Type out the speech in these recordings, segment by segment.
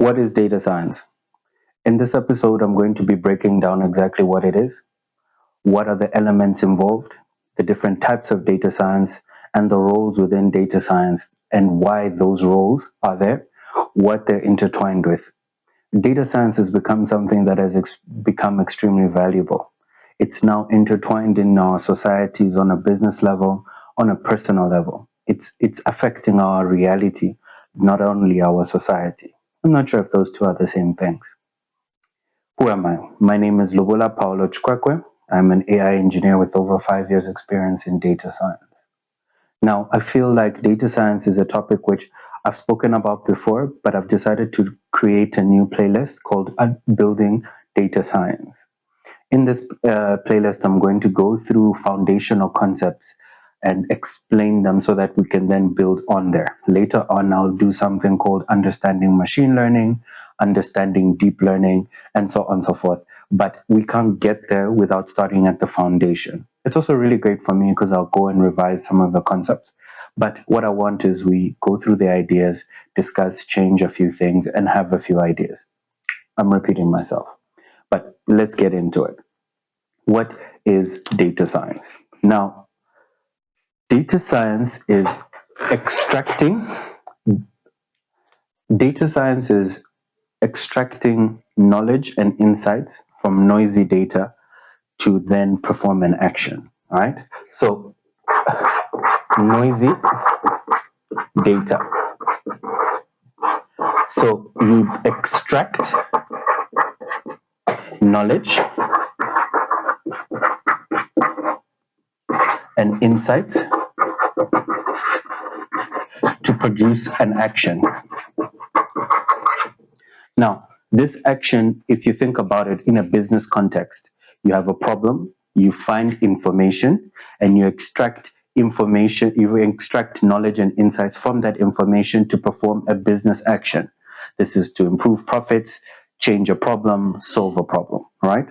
What is data science? In this episode, I'm going to be breaking down exactly what it is, what are the elements involved, the different types of data science, and the roles within data science, and why those roles are there, what they're intertwined with. Data science has become something that has become extremely valuable. It's now intertwined in our societies on a business level, on a personal level. It's affecting our reality, not only our society. I'm not sure if those two are the same things. Who am I? My name is Lubula Paul Chikwekwe. I'm an AI engineer with over 5 years experience in data science. Now, I feel like data science is a topic which I've spoken about before, but I've decided to create a new playlist called Building Data Science. In this playlist, I'm going to go through foundational concepts and explain them so that we can then build on there. Later on, I'll do something called understanding machine learning, understanding deep learning, and so on and so forth. But we can't get there without starting at the foundation. It's also really great for me because I'll go and revise some of the concepts. But what I want is we go through the ideas, discuss, change a few things, and have a few ideas. I'm repeating myself, but let's get into it. What is data science? Now, data science is extracting knowledge and insights from noisy data to then perform an action. All right. So, noisy data. So you extract knowledge and insights to produce an action. Now, this action, if you think about it in a business context, you have a problem, you find information, and you extract information, you extract knowledge and insights from that information to perform a business action. This is to improve profits, change a problem, solve a problem, right?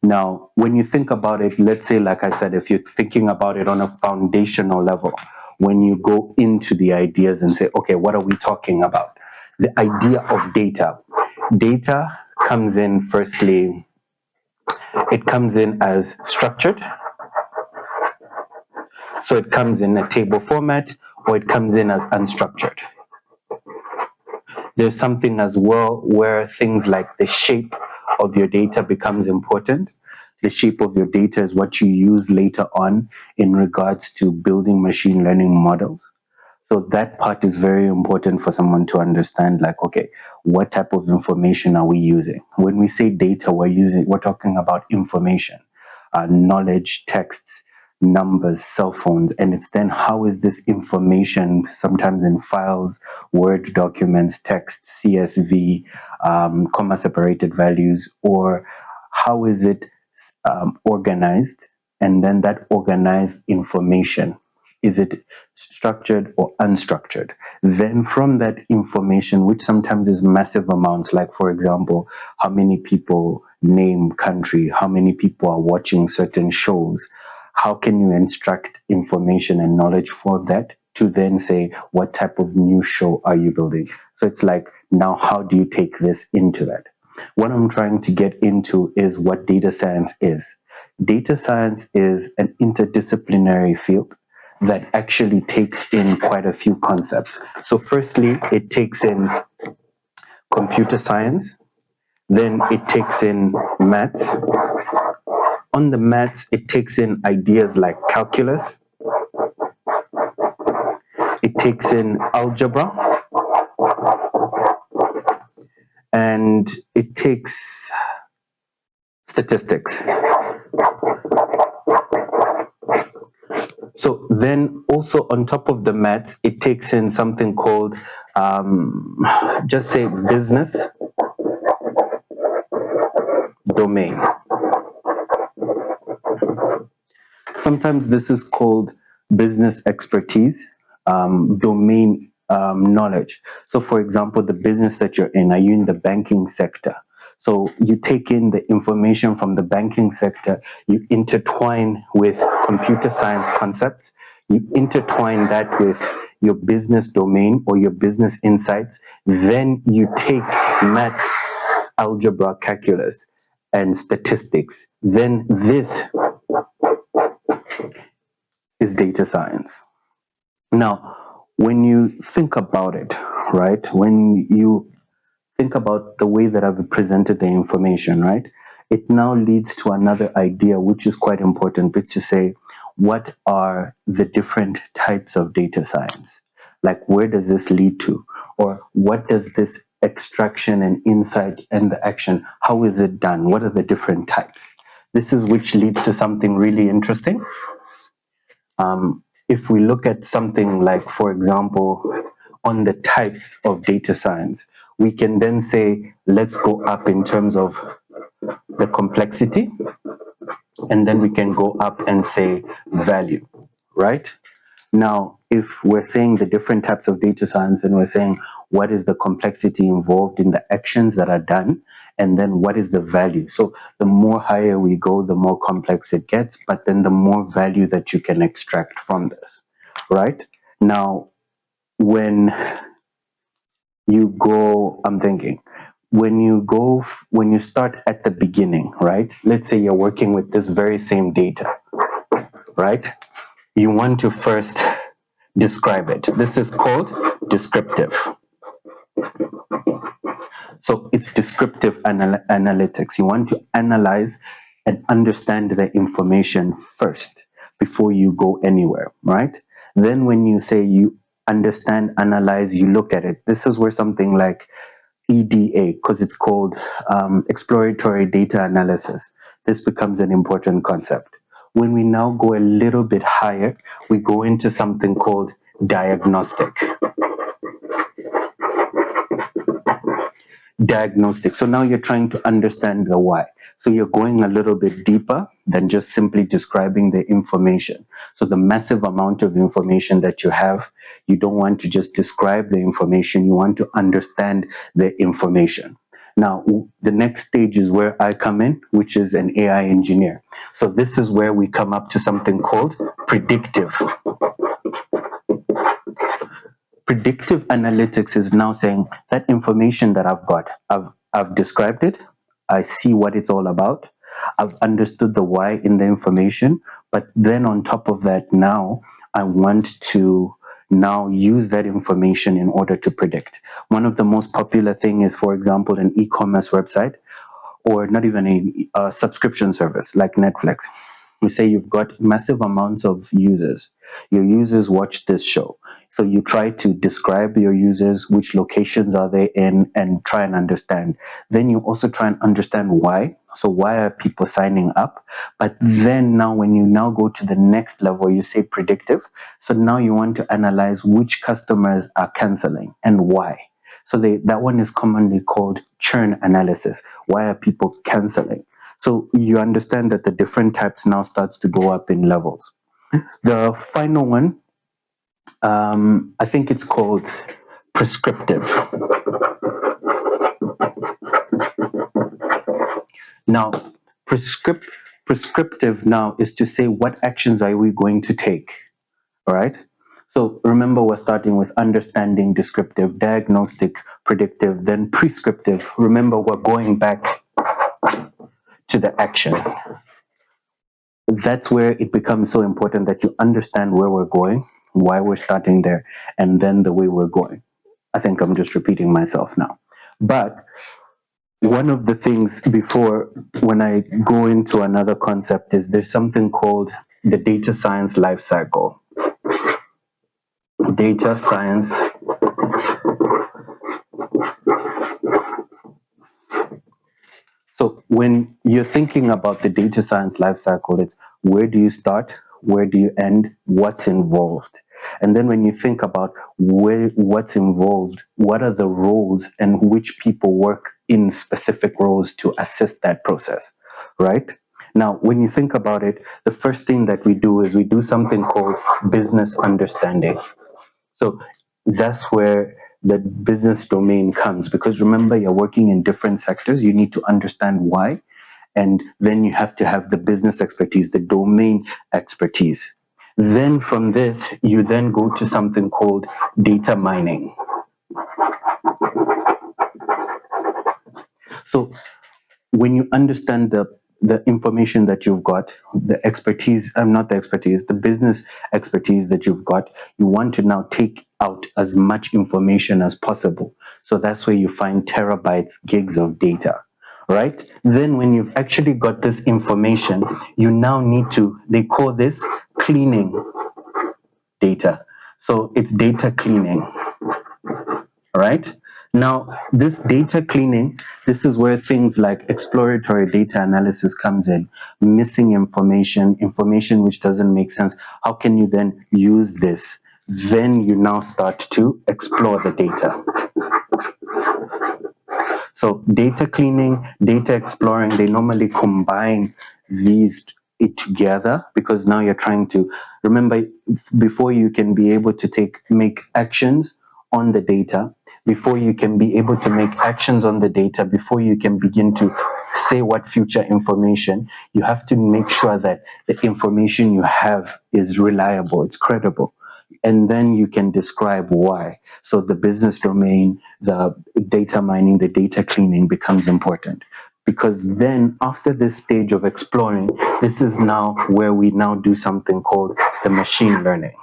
Now, when you think about it, let's say, like I said, if you're thinking about it on a foundational level, when you go into the ideas and say, okay, what are we talking about? The idea of data. Data comes in firstly, it comes in as structured. So it comes in a table format or it comes in as unstructured. There's something as well where things like the shape of your data becomes important. The shape of your data is what you use later on in regards to building machine learning models. So that part is very important for someone to understand, like, okay, what type of information are we using? When we say data, we're talking about information, knowledge, texts, numbers, cell phones, and it's then how is this information, sometimes in files, Word documents, text, CSV, comma separated values, or how is it organized, and then that organized information, is it structured or unstructured? Then from that information, which sometimes is massive amounts, like for example, how many people, name, country, how many people are watching certain shows, how can you extract information and knowledge for that to then say, what type of new show are you building? So it's like, now how do you take this into that? What I'm trying to get into is what data science is. Data science is an interdisciplinary field that actually takes in quite a few concepts. So firstly, it takes in computer science, then it takes in maths. On the maths, it takes in ideas like calculus, it takes in algebra, and it takes statistics. So then also on top of the maths, it takes in something called, just say business domain. Sometimes this is called business expertise, domain knowledge. So for example, the business that you're in, are you in the banking sector? So you take in the information from the banking sector, you intertwine with computer science concepts, you intertwine that with your business domain or your business insights, then you take maths, algebra, calculus, and statistics, then this is data science. Now, when you think about it, right, when you think about the way that I've presented the information, right, it now leads to another idea, which is quite important, which is to say, what are the different types of data science? Like, where does this lead to? Or what does this extraction and insight and the action, how is it done? What are the different types? This is which leads to something really interesting. If we look at something like, for example, on the types of data science, we can then say, let's go up in terms of the complexity, and then we can go up and say value, right? Now, if we're saying the different types of data science and we're saying what is the complexity involved in the actions that are done, and then what is the value? So the more higher we go, the more complex it gets, but then the more value that you can extract from this, right? Now, when you go, I'm thinking, when you start at the beginning, right? Let's say you're working with this very same data, right? You want to first describe it. This is called descriptive. So it's descriptive analytics. You want to analyze and understand the information first before you go anywhere, right? Then when you say you understand, analyze, you look at it. This is where something like EDA, because it's called exploratory data analysis, this becomes an important concept. When we now go a little bit higher, we go into something called diagnostic. So now you're trying to understand the why. So you're going a little bit deeper than just simply describing the information. So the massive amount of information that you have, you don't want to just describe the information, you want to understand the information. Now, the next stage is where I come in, which is an AI engineer. So this is where we come up to something called predictive. Predictive analytics is now saying that information that I've got, I've described it, I see what it's all about, I've understood the why in the information, but then on top of that, now I want to now use that information in order to predict. One of the most popular thing is, for example, an e-commerce website, or not even a subscription service like Netflix. We say you've got massive amounts of users. Your users watch this show. So you try to describe your users, which locations are they in, and try and understand. Then you also try and understand why. So why are people signing up? But then now when you now go to the next level, you say predictive. So now you want to analyze which customers are canceling and why. So that one is commonly called churn analysis. Why are people canceling? So you understand that the different types now starts to go up in levels. The final one, I think it's called prescriptive. Now, prescriptive now is to say what actions are we going to take, all right? So remember, we're starting with understanding, descriptive, diagnostic, predictive, then prescriptive. Remember, we're going back to the action. That's where it becomes so important that you understand where we're going, why we're starting there, and then the way we're going. I think I'm just repeating myself now. But one of the things before, when I go into another concept, is there's something called the data science lifecycle. Data science So when you're thinking about the data science lifecycle, it's where do you start, where do you end, what's involved? And then when you think about what's involved, what are the roles and which people work in specific roles to assist that process, right? Now, when you think about it, the first thing that we do is we do something called business understanding. So that's where the business domain comes, because remember, you're working in different sectors. You need to understand why, and then you have to have the business expertise, the domain expertise. Then from this, you then go to something called data mining. So when you understand the information that you've got, the expertise, not the expertise, the business expertise that you've got, you want to now take out as much information as possible. So that's where you find terabytes, gigs of data, right? Then when you've actually got this information, you now need to, they call this cleaning data. So it's data cleaning. Right? Now, this data cleaning, this is where things like exploratory data analysis comes in. Missing information, information which doesn't make sense. How can you then use this? Then you now start to explore the data. So data cleaning, data exploring, they normally combine these together, because now you're trying to remember, before you can be able to make actions on the data, before you can be able to make actions on the data, before you can begin to say what future information, you have to make sure that the information you have is reliable, it's credible. And then you can describe why. So the business domain, the data mining, the data cleaning becomes important. Because then after this stage of exploring, this is now where we now do something called the machine learning.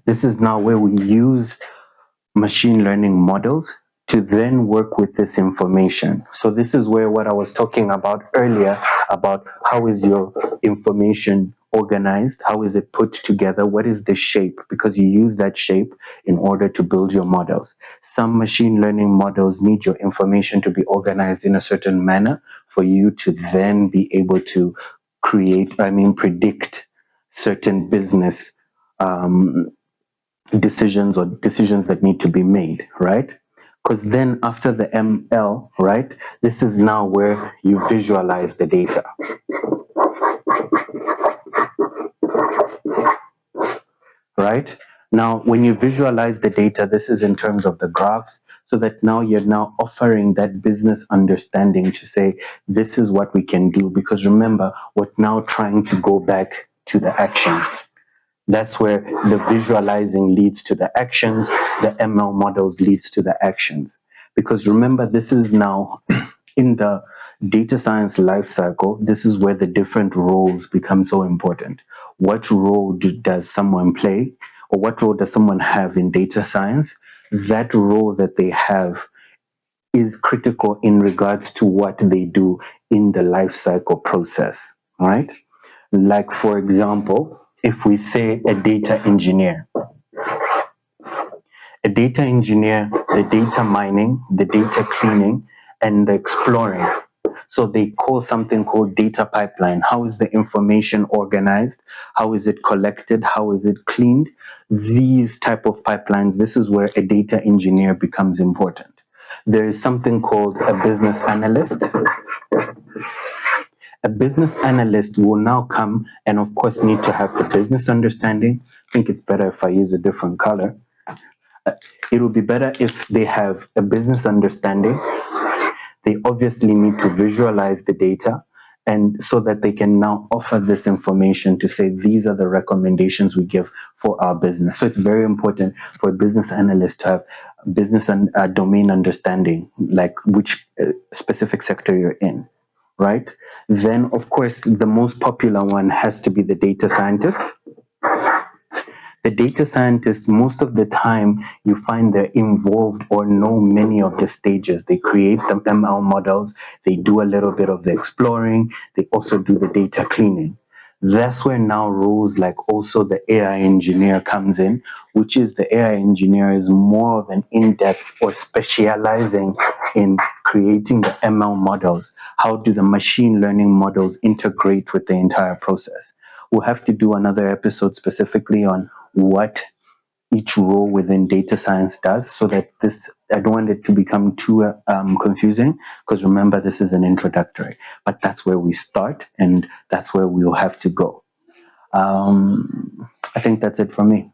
This is now where we use machine learning models to then work with this information. So this is where what I was talking about earlier, about how is your information organized, how is it put together, what is the shape, because you use that shape in order to build your models. Some machine learning models need your information to be organized in a certain manner for you to then be able to predict certain business decisions that need to be made, right? Because then after the ML, right, this is now where you visualize the data. Right? Now, when you visualize the data, this is in terms of the graphs, so that now you're now offering that business understanding to say, this is what we can do. Because remember, we're now trying to go back to the action. That's where the visualizing leads to the actions, the ML models leads to the actions. Because remember, this is now in the data science life cycle, this is where the different roles become so important. What role does someone play, or what role does someone have in data science? That role that they have is critical in regards to what they do in the life cycle process, right? Like, for example, if we say a data engineer, the data mining, the data cleaning, and the exploring. So they call something called data pipeline. How is the information organized? How is it collected? How is it cleaned? These type of pipelines, this is where a data engineer becomes important. There is something called a business analyst. A business analyst will now come and, of course, need to have the business understanding. I think it's better if I use a different color. It will be better if they have a business understanding. They obviously need to visualize the data, and so that they can now offer this information to say, these are the recommendations we give for our business. So it's very important for a business analyst to have business and domain understanding, like which specific sector you're in, right? Then, of course, the most popular one has to be the data scientist. The data scientists, most of the time, you find they're involved or know many of the stages. They create the ML models, they do a little bit of the exploring, they also do the data cleaning. That's where now roles like also the AI engineer comes in, which is the AI engineer is more of an in-depth or specializing in creating the ML models. How do the machine learning models integrate with the entire process? We'll have to do another episode specifically on what each role within data science does, so that this, I don't want it to become too confusing, because remember, this is an introductory, but that's where we start and that's where we'll have to go. I think that's it from me.